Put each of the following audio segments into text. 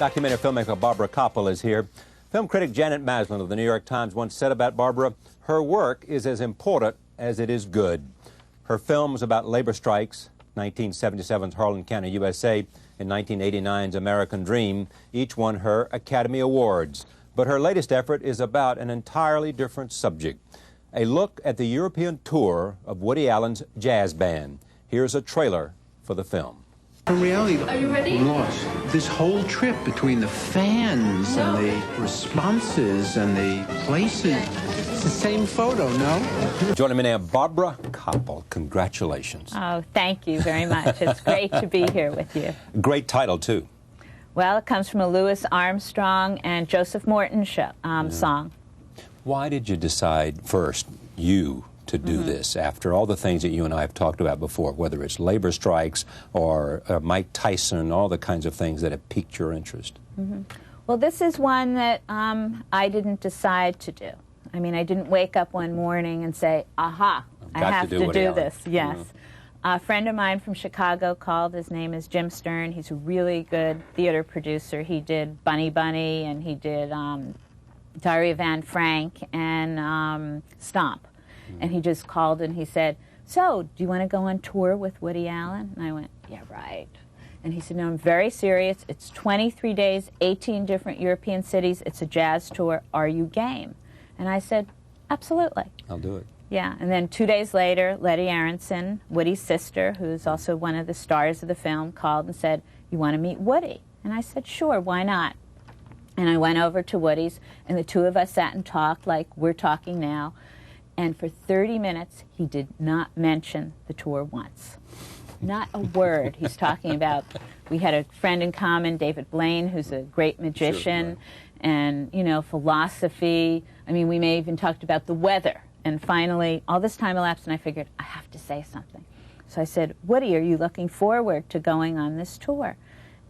Documentary filmmaker Barbara Kopple is here. Film critic Janet Maslin of the New York Times once said about Barbara, her work is as important as it is good. Her films about labor strikes, 1977's Harlan County, USA, and 1989's American Dream, each won her Academy Awards. But her latest effort is about an entirely different subject. A look at the European tour of Woody Allen's jazz band. Here's a trailer for the film. In reality, are you ready? I'm lost. This whole trip between the fans and the responses and the places, it's the same photo, no? Joining me now, Barbara Kopple. Congratulations. Oh, thank you very much. It's great to be here with you. Great title, too. Well, it comes from a Louis Armstrong and Joseph Morton song. Why did you decide first, you, to do this after all the things that you and I have talked about before, whether it's labor strikes or Mike Tyson, all the kinds of things that have piqued your interest? Well, this is one that I didn't decide to do. I mean, I didn't wake up one morning and say, aha, I have to do this. Yes. A friend of mine from Chicago called. His name is Jim Stern. He's a really good theater producer. He did Bunny Bunny, and he did Diary of Anne Frank and Stomp. And he just called and he said, so, do you want to go on tour with Woody Allen? And I went, yeah, right. And he said, no, I'm very serious. It's 23 days, 18 different European cities. It's a jazz tour. Are you game? And I said, absolutely. I'll do it. Yeah, and then 2 days later, Letty Aronson, Woody's sister, who's also one of the stars of the film, called and said, you want to meet Woody? And I said, sure, why not? And I went over to Woody's, and the two of us sat and talked like we're talking now. And for 30 minutes, he did not mention the tour once. Not a word. He's talking about, we had a friend in common, David Blaine, who's a great magician, and, you know, philosophy. I mean, we may even talked about the weather. And finally, all this time elapsed, and I figured, I have to say something. So I said, Woody, are you looking forward to going on this tour?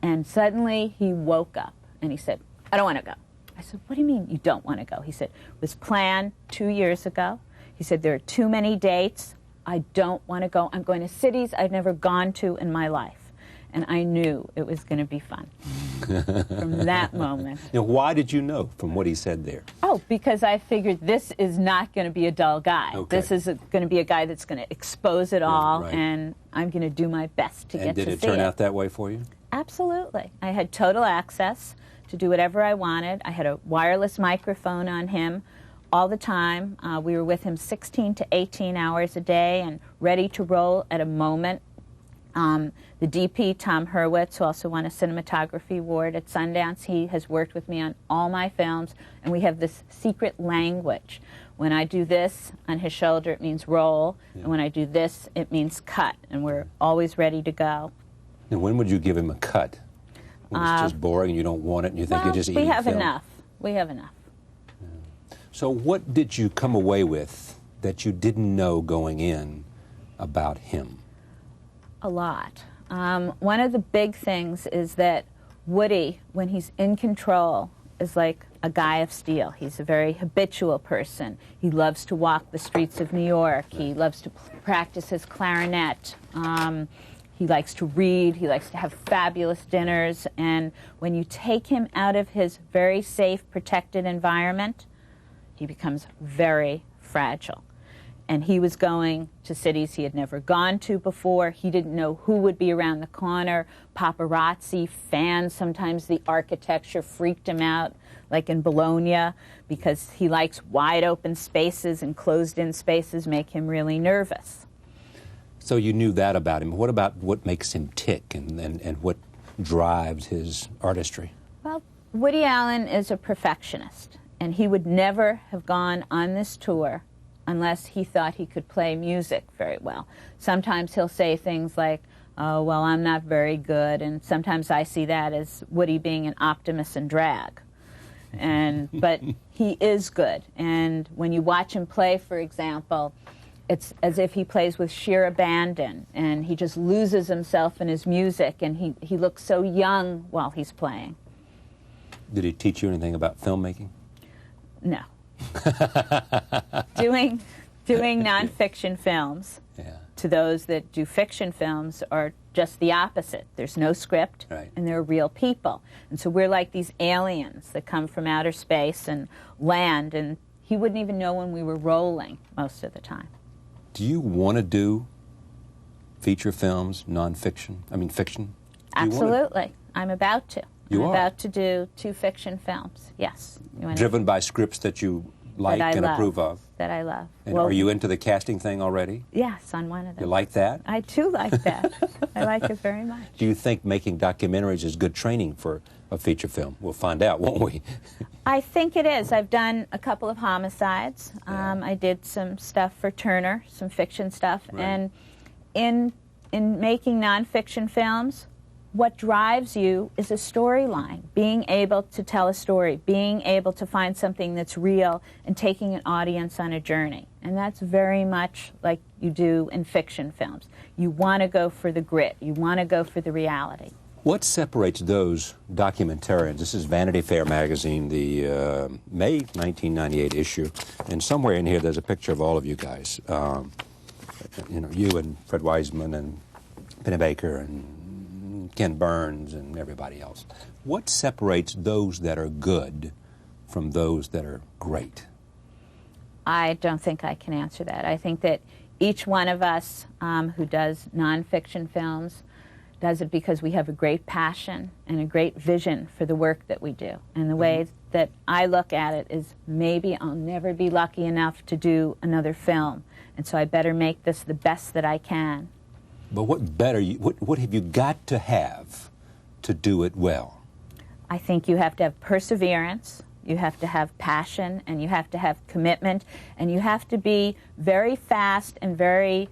And suddenly, he woke up, and he said, I don't want to go. I said, what do you mean you don't want to go? He said, it was planned 2 years ago. He said, there are too many dates. I don't want to go. I'm going to cities I've never gone to in my life. And I knew it was going to be fun from that moment. Now, why did you know from what he said there? Oh, because I figured this is not going to be a dull guy. Okay. This is going to be a guy that's going to expose it all, and I'm going to do my best to get to see it. And did it turn out that way for you? Absolutely. I had total access to do whatever I wanted. I had a wireless microphone on him all the time. We were with him 16 to 18 hours a day and ready to roll at a moment. The DP, Tom Hurwitz, who also won a cinematography award at Sundance, he has worked with me on all my films, and we have this secret language. When I do this on his shoulder, it means roll, and when I do this, it means cut, and we're always ready to go. Now, when would you give him a cut? When it's just boring and you don't want it and you think you're just eating we have film? enough. We have enough. So what did you come away with that you didn't know going in about him? A lot. One of the big things is that Woody, when he's in control, is like a guy of steel. He's a very habitual person. He loves to walk the streets of New York. He loves to practice his clarinet. He likes to read. He likes to have fabulous dinners. And when you take him out of his very safe, protected environment, he becomes very fragile. And he was going to cities he had never gone to before. He didn't know who would be around the corner. Paparazzi, fans, sometimes the architecture freaked him out, like in Bologna, because he likes wide open spaces, and closed-in spaces make him really nervous. So you knew that about him. What about what makes him tick and what drives his artistry? Well, Woody Allen is a perfectionist, and he would never have gone on this tour unless he thought he could play music very well. Sometimes he'll say things like, oh, well, I'm not very good, and sometimes I see that as Woody being an optimist in drag. But he is good, and when you watch him play, for example, it's as if he plays with sheer abandon, and he just loses himself in his music, and he looks so young while he's playing. Did he teach you anything about filmmaking? No. doing nonfiction films to those that do fiction films are just the opposite. There's no script, Right. and there are real people. And so we're like these aliens that come from outer space and land, and he wouldn't even know when we were rolling most of the time. Do you want to do feature films, fiction? Do you wanna- Absolutely. I'm about to. You I'm are? about to do 2 fiction films, yes. You wanna- Driven by scripts that you like that I and love, approve of? That I love. And are you into the casting thing already? Yes, on one of them. You like that? I too like that. I like it very much. Do you think making documentaries is good training for a feature film? We'll find out, won't we? I think it is. I've done a couple of homicides. Yeah. I did some stuff for Turner, some fiction stuff. Right. And in making nonfiction films, what drives you is a storyline, being able to tell a story, being able to find something that's real and taking an audience on a journey. And that's very much like you do in fiction films. You want to go for the grit. You want to go for the reality. What separates those documentarians? This is Vanity Fair magazine, the May 1998 issue, and somewhere in here there's a picture of all of you guys. You and Fred Wiseman and Penny Baker and Ken Burns and everybody else. What separates those that are good from those that are great? I don't think I can answer that. I think that each one of us who does nonfiction films does it because we have a great passion and a great vision for the work that we do. And the way that I look at it is maybe I'll never be lucky enough to do another film, and so I better make this the best that I can. But what have you got to have to do it well? I think you have to have perseverance, you have to have passion, and you have to have commitment, and you have to be very fast and very,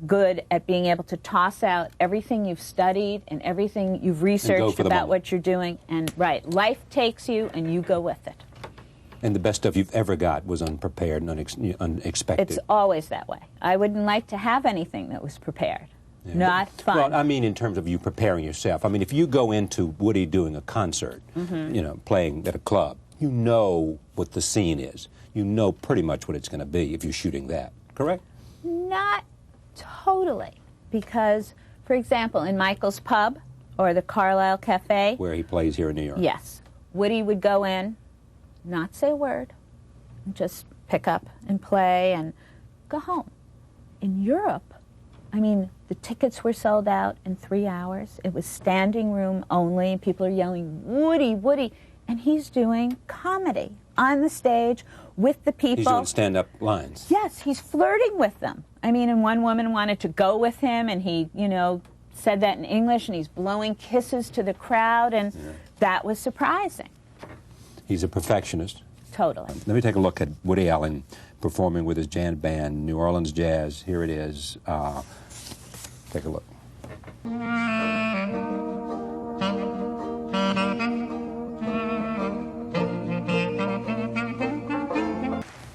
good at being able to toss out everything you've studied and everything you've researched about what you're doing. And life takes you and you go with it. And the best stuff you've ever got was unprepared and unexpected. It's always that way. I wouldn't like to have anything that was prepared. Yeah. Not fun. Well, I mean in terms of you preparing yourself. I mean, if you go into Woody doing a concert, playing at a club, you know what the scene is. You know pretty much what it's going to be if you're shooting that, correct? Not totally. Because, for example, in Michael's Pub or the Carlisle Cafe, where he plays here in New York. Yes. Woody would go in, not say a word, just pick up and play and go home. In Europe, the tickets were sold out in 3 hours. It was standing room only. People are yelling, Woody, Woody. And he's doing comedy on the stage with the people. He's doing stand-up lines. Yes, he's flirting with them. And one woman wanted to go with him, and he, said that in English, and he's blowing kisses to the crowd, and that was surprising. He's a perfectionist. Totally. Let me take a look at Woody Allen performing with his jazz band, New Orleans Jazz. Here it is. Take a look.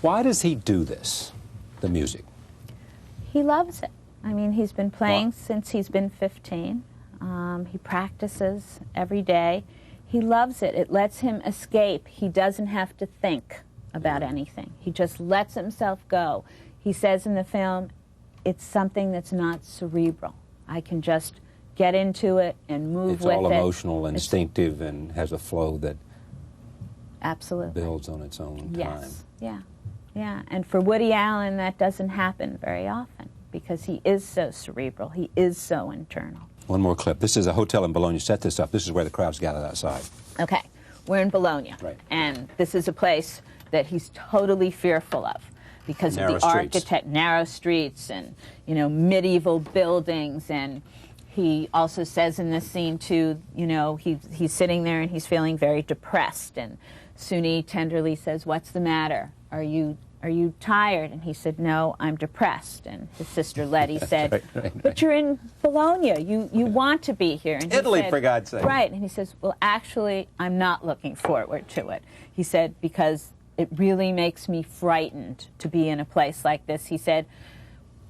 Why does he do this, the music? He loves it. He's been playing since he's been 15. He practices every day. He loves it. It lets him escape. He doesn't have to think about anything. He just lets himself go. He says in the film, it's something that's not cerebral. I can just get into it and move with it. It's all emotional, instinctive, and has a flow that absolutely builds on its own time. Yes, yeah. And for Woody Allen, that doesn't happen very often because he is so cerebral. He is so internal. One more clip. This is a hotel in Bologna. Set this up. This is where the crowd's gathered outside. Okay, we're in Bologna. Right. And this is a place that he's totally fearful of because of the architect, narrow streets and, medieval buildings. And he also says in this scene, too, he's sitting there and he's feeling very depressed. And Suni tenderly says, "What's the matter? Are you tired?" And he said, "No, I'm depressed." And his sister Letty said, "But you're in Bologna. You want to be here." And Italy, said, for God's sake. Right. And he says, "Well, actually, I'm not looking forward to it." He said, "Because it really makes me frightened to be in a place like this." He said,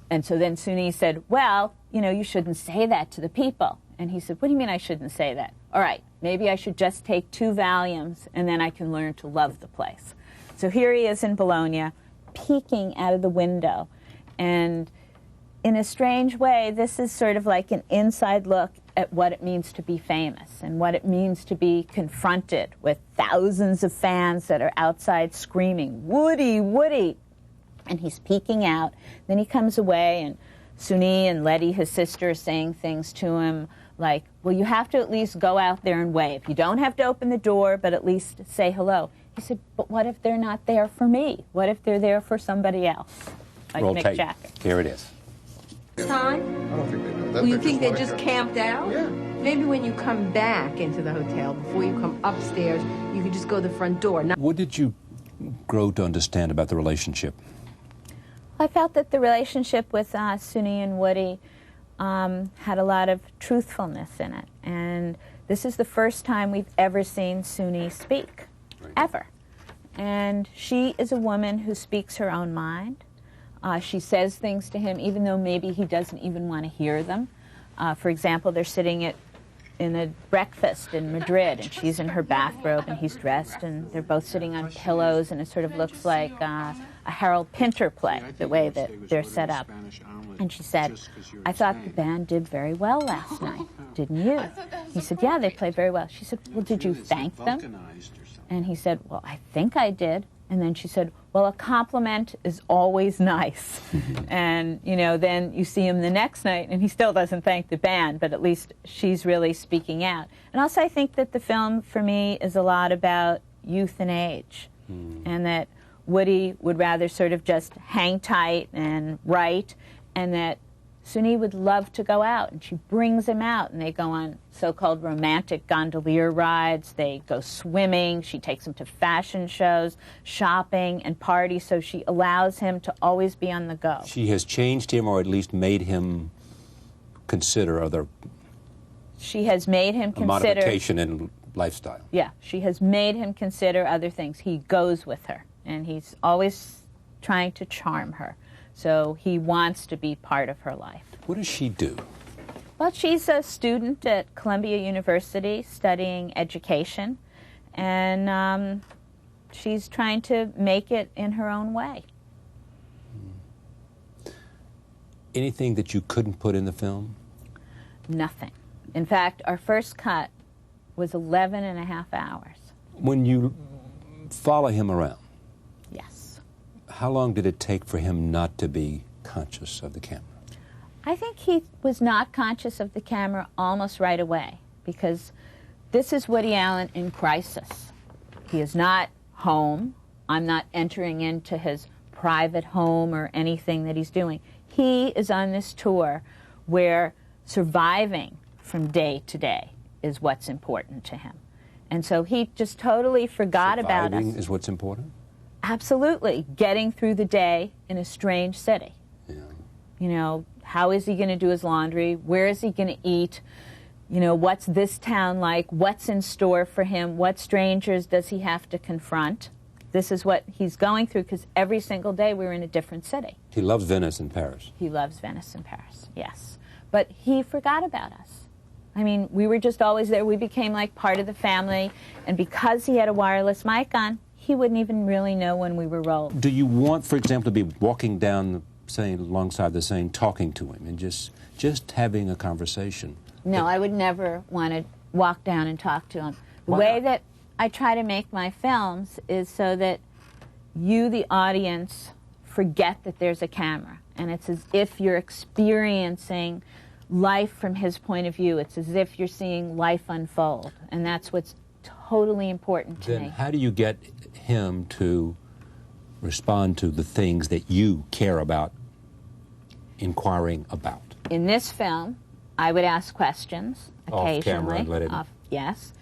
and so then Suni said, "Well, you shouldn't say that to the people." And he said, "What do you mean I shouldn't say that?" "All right, maybe I should just take 2 Valiums and then I can learn to love the place." So here he is in Bologna, peeking out of the window, and in a strange way, this is sort of like an inside look at what it means to be famous and what it means to be confronted with thousands of fans that are outside screaming, "Woody, Woody!" And he's peeking out. Then he comes away, and Suni and Letty, his sister, are saying things to him like, well, you have to at least go out there and wave. You don't have to open the door, but at least say hello. He said, but what if they're not there for me? What if they're there for somebody else? Like Roll Mick tape. Jagger. Here it is. Time? I don't think they know. Well, you think they just camped out? Yeah. Maybe when you come back into the hotel, before you come upstairs, you could just go to the front door. Not What did you grow to understand about the relationship? I felt that the relationship with Suni and Woody had a lot of truthfulness in it. And this is the first time we've ever seen Suni speak, ever. And she is a woman who speaks her own mind. She says things to him even though maybe he doesn't even want to hear them. For example, they're sitting in a breakfast in Madrid, and she's in her bathrobe and he's dressed, and they're both sitting on pillows, and it sort of looks like a Harold Pinter play, the way that they're set up. And she said, I thought the band did very well last night, didn't you? He said, yeah, they played very well. She said, well, did you thank them? And he said, well, I think I did. And then she said, well, a compliment is always nice. And, you know, then you see him the next night, and he still doesn't thank the band, but at least she's really speaking out. And also I think that the film, for me, is a lot about youth and age, and that Woody would rather sort of just hang tight and write, and that Suni would love to go out, and she brings him out, and they go on so-called romantic gondolier rides, they go swimming, she takes him to fashion shows, shopping, and parties, so she allows him to always be on the go. She has changed him, or at least made him consider other... She has made him consider... modification in lifestyle. Yeah, she has made him consider other things. He goes with her, and he's always trying to charm her. So he wants to be part of her life. What does she do? Well, she's a student at Columbia University studying education, and she's trying to make it in her own way. Anything that you couldn't put in the film? Nothing. In fact, our first cut was 11 and a half hours. When you follow him around, Yes. how long did it take for him not to be conscious of the camera? I think he was not conscious of the camera almost right away, because this is Woody Allen in crisis. He is not home. I'm not entering into his private home or anything that he's doing. He is on this tour where surviving from day to day is what's important to him. And so he just totally forgot about us. Surviving is what's important? Absolutely. Getting through the day in a strange city. Yeah. You know, how is he going to do his laundry? Where is he going to eat? You know, what's this town like? What's in store for him? What strangers does he have to confront? This is what he's going through, because every single day we're in a different city. He loves Venice and Paris. He loves Venice and Paris, yes. But he forgot about us. I mean, we were just always there. We became like part of the family. And because he had a wireless mic on, he wouldn't even really know when we were rolling. Do you want, for example, to be walking down, say, alongside the Seine, talking to him and just having a conversation? No, I would never want to walk down and talk to him. The Why way not? that I try to make my films is so that you, the audience, forget that there's a camera. And it's as if you're experiencing life from his point of view. It's as if you're seeing life unfold. And that's what's totally important to Then me. how do you get him to respond to the things that you care about inquiring about? In this film, I would ask questions Off camera occasionally. and let him... Yes.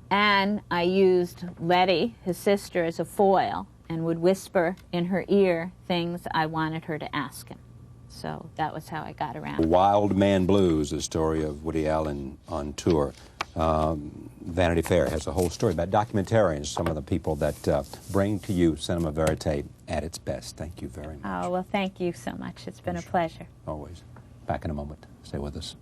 And I used Letty, his sister, as a foil and would whisper in her ear things I wanted her to ask him. So that was how I got around. Wildman Blues, the story of Woody Allen on tour. Vanity Fair has a whole story about documentarians, some of the people that bring to you cinema verite at its best. Thank you very much. Oh, well, thank you so much. It's been a pleasure. Always. Back in a moment. Stay with us.